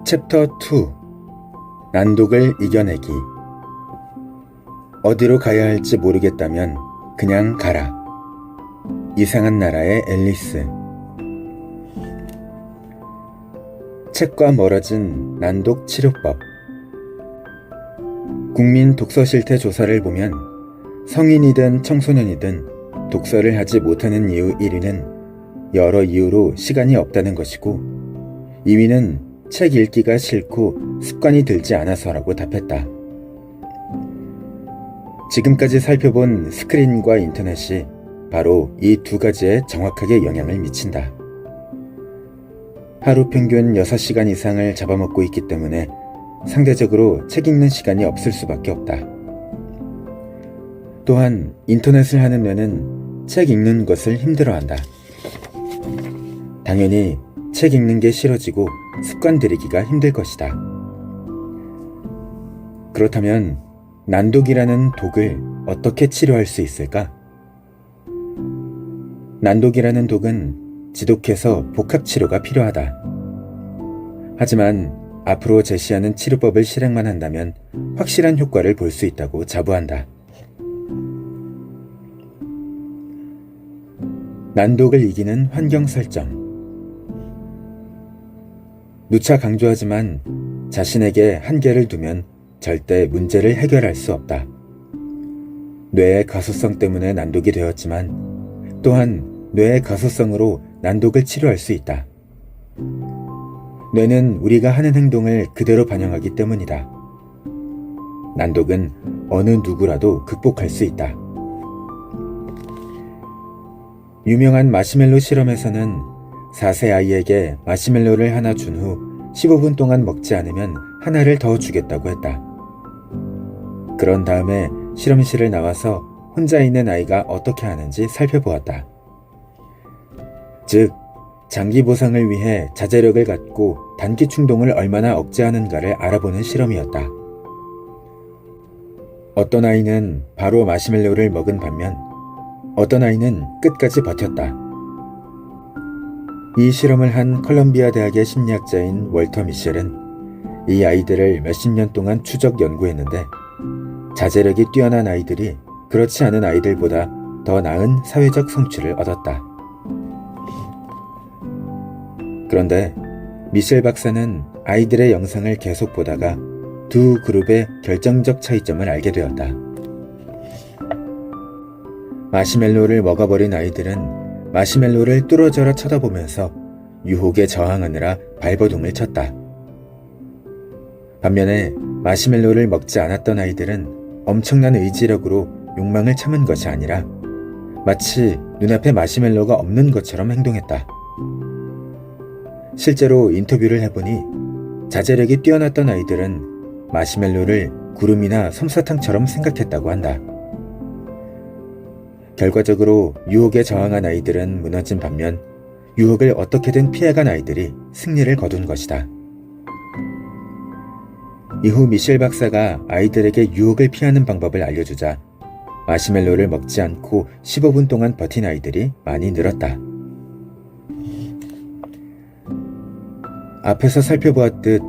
챕터 2. 난독을 이겨내기. 어디로 가야 할지 모르겠다면 그냥 가라. 이상한 나라의 앨리스. 책과 멀어진 난독 치료법. 국민 독서 실태 조사를 보면 성인이든 청소년이든 독서를 하지 못하는 이유 1위는 여러 이유로 시간이 없다는 것이고, 2위는 책 읽기가 싫고 습관이 들지 않아서라고 답했다. 지금까지 살펴본 스크린과 인터넷이 바로 이 두 가지에 정확하게 영향을 미친다. 하루 평균 6시간 이상을 잡아먹고 있기 때문에 상대적으로 책 읽는 시간이 없을 수밖에 없다. 또한 인터넷을 하는 뇌는 책 읽는 것을 힘들어한다. 당연히 책 읽는 게 싫어지고 습관 들이기가 힘들 것이다. 그렇다면 난독이라는 독을 어떻게 치료할 수 있을까? 난독이라는 독은 지독해서 복합치료가 필요하다. 하지만 앞으로 제시하는 치료법을 실행만 한다면 확실한 효과를 볼 수 있다고 자부한다. 난독을 이기는 환경 설정. 누차 강조하지만 자신에게 한계를 두면 절대 문제를 해결할 수 없다. 뇌의 가소성 때문에 난독이 되었지만 또한 뇌의 가소성으로 난독을 치료할 수 있다. 뇌는 우리가 하는 행동을 그대로 반영하기 때문이다. 난독은 어느 누구라도 극복할 수 있다. 유명한 마시멜로 실험에서는 4세 아이에게 마시멜로를 하나 준 후 15분 동안 먹지 않으면 하나를 더 주겠다고 했다. 그런 다음에 실험실을 나와서 혼자 있는 아이가 어떻게 하는지 살펴보았다. 즉, 장기 보상을 위해 자제력을 갖고 단기 충동을 얼마나 억제하는가를 알아보는 실험이었다. 어떤 아이는 바로 마시멜로를 먹은 반면 어떤 아이는 끝까지 버텼다. 이 실험을 한 컬럼비아 대학의 심리학자인 월터 미셸은 이 아이들을 몇십 년 동안 추적 연구했는데 자제력이 뛰어난 아이들이 그렇지 않은 아이들보다 더 나은 사회적 성취를 얻었다. 그런데 미셸 박사는 아이들의 영상을 계속 보다가 두 그룹의 결정적 차이점을 알게 되었다. 마시멜로를 먹어버린 아이들은 마시멜로를 뚫어져라 쳐다보면서 유혹에 저항하느라 발버둥을 쳤다. 반면에 마시멜로를 먹지 않았던 아이들은 엄청난 의지력으로 욕망을 참은 것이 아니라 마치 눈앞에 마시멜로가 없는 것처럼 행동했다. 실제로 인터뷰를 해보니 자제력이 뛰어났던 아이들은 마시멜로를 구름이나 솜사탕처럼 생각했다고 한다. 결과적으로 유혹에 저항한 아이들은 무너진 반면 유혹을 어떻게든 피해간 아이들이 승리를 거둔 것이다. 이후 미셸 박사가 아이들에게 유혹을 피하는 방법을 알려주자 마시멜로를 먹지 않고 15분 동안 버틴 아이들이 많이 늘었다. 앞에서 살펴보았듯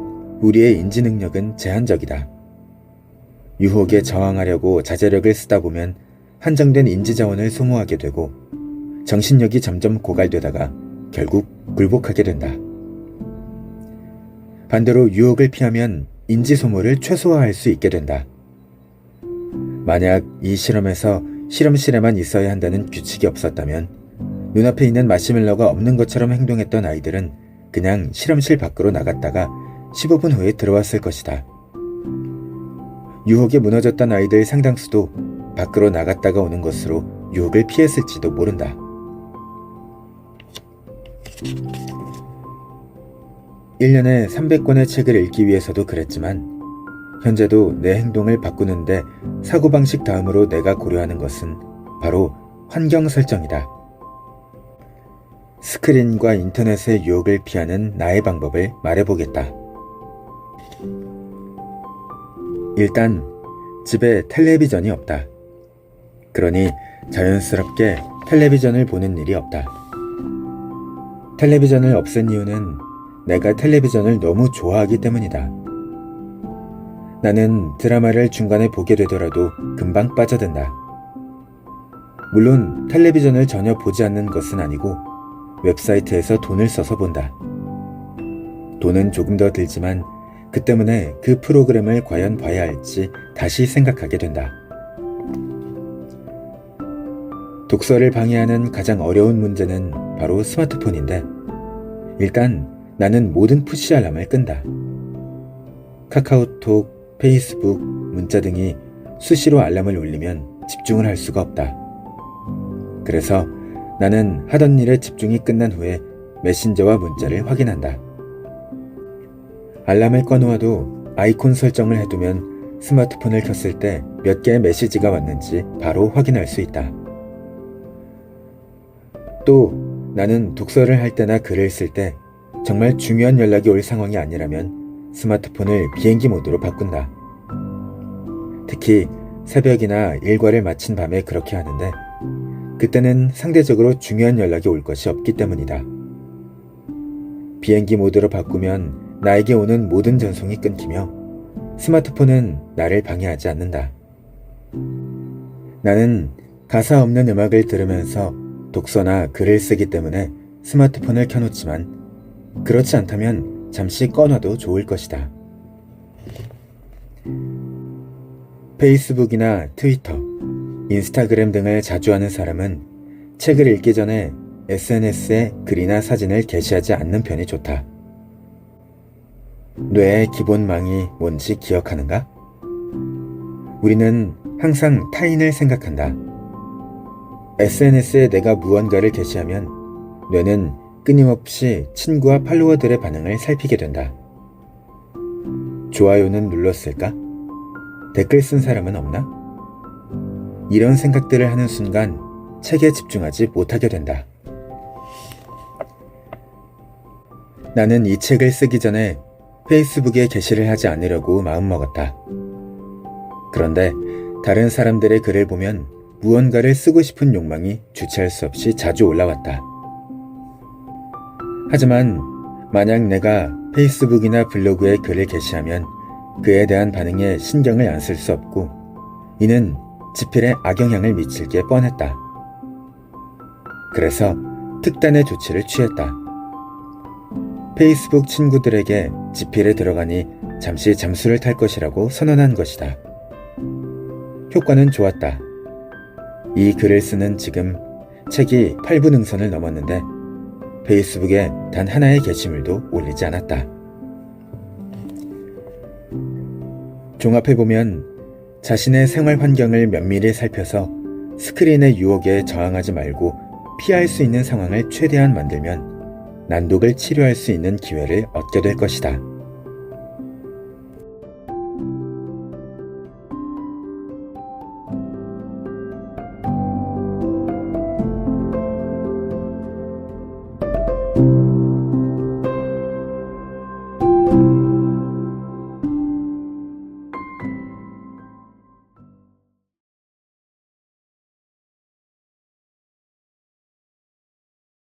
우리의 인지 능력은 제한적이다. 유혹에 저항하려고 자제력을 쓰다 보면 한정된 인지 자원을 소모하게 되고 정신력이 점점 고갈되다가 결국 굴복하게 된다. 반대로 유혹을 피하면 인지 소모를 최소화할 수 있게 된다. 만약 이 실험에서 실험실에만 있어야 한다는 규칙이 없었다면 눈앞에 있는 마시멜로가 없는 것처럼 행동했던 아이들은 그냥 실험실 밖으로 나갔다가 15분 후에 들어왔을 것이다. 유혹에 무너졌던 아이들 상당수도 밖으로 나갔다가 오는 것으로 유혹을 피했을지도 모른다. (1년에) 300권의 책을 읽기 위해서도 그랬지만 현재도 내 행동을 바꾸는데 사고방식 다음으로 내가 고려하는 것은 바로 환경 설정이다. 스크린과 인터넷의 유혹을 피하는 나의 방법을 말해보겠다. 일단 집에 텔레비전이 없다. 그러니 자연스럽게 텔레비전을 보는 일이 없다. 텔레비전을 없앤 이유는 내가 텔레비전을 너무 좋아하기 때문이다. 나는 드라마를 중간에 보게 되더라도 금방 빠져든다. 물론 텔레비전을 전혀 보지 않는 것은 아니고 웹사이트에서 돈을 써서 본다. 돈은 조금 더 들지만 그 때문에 그 프로그램을 과연 봐야 할지 다시 생각하게 된다. 독서를 방해하는 가장 어려운 문제는 바로 스마트폰인데 일단 나는 모든 푸시 알람을 끈다. 카카오톡, 페이스북, 문자 등이 수시로 알람을 울리면 집중을 할 수가 없다. 그래서 나는 하던 일에 집중이 끝난 후에 메신저와 문자를 확인한다. 알람을 꺼놓아도 아이콘 설정을 해두면 스마트폰을 켰을 때 몇 개의 메시지가 왔는지 바로 확인할 수 있다. 또 나는 독서를 할 때나 글을 쓸 때 정말 중요한 연락이 올 상황이 아니라면 스마트폰을 비행기 모드로 바꾼다. 특히 새벽이나 일과를 마친 밤에 그렇게 하는데 그때는 상대적으로 중요한 연락이 올 것이 없기 때문이다. 비행기 모드로 바꾸면 나에게 오는 모든 전송이 끊기며 스마트폰은 나를 방해하지 않는다. 나는 가사 없는 음악을 들으면서 독서나 글을 쓰기 때문에 스마트폰을 켜놓지만 그렇지 않다면 잠시 꺼놔도 좋을 것이다. 페이스북이나 트위터, 인스타그램 등을 자주 하는 사람은 책을 읽기 전에 SNS에 글이나 사진을 게시하지 않는 편이 좋다. 뇌의 기본망이 뭔지 기억하는가? 우리는 항상 타인을 생각한다. SNS에 내가 무언가를 게시하면 뇌는 끊임없이 친구와 팔로워들의 반응을 살피게 된다. 좋아요는 눌렀을까? 댓글 쓴 사람은 없나? 이런 생각들을 하는 순간 책에 집중하지 못하게 된다. 나는 이 책을 쓰기 전에 페이스북에 게시를 하지 않으려고 마음먹었다. 그런데 다른 사람들의 글을 보면 무언가를 쓰고 싶은 욕망이 주체할 수 없이 자주 올라왔다. 하지만 만약 내가 페이스북이나 블로그에 글을 게시하면 그에 대한 반응에 신경을 안 쓸 수 없고 이는 지필에 악영향을 미칠 게 뻔했다. 그래서 특단의 조치를 취했다. 페이스북 친구들에게 지필에 들어가니 잠시 잠수를 탈 것이라고 선언한 것이다. 효과는 좋았다. 이 글을 쓰는 지금 책이 8부 능선을 넘었는데 페이스북에 단 하나의 게시물도 올리지 않았다. 종합해보면 자신의 생활 환경을 면밀히 살펴서 스크린의 유혹에 저항하지 말고 피할 수 있는 상황을 최대한 만들면 난독을 치료할 수 있는 기회를 얻게 될 것이다.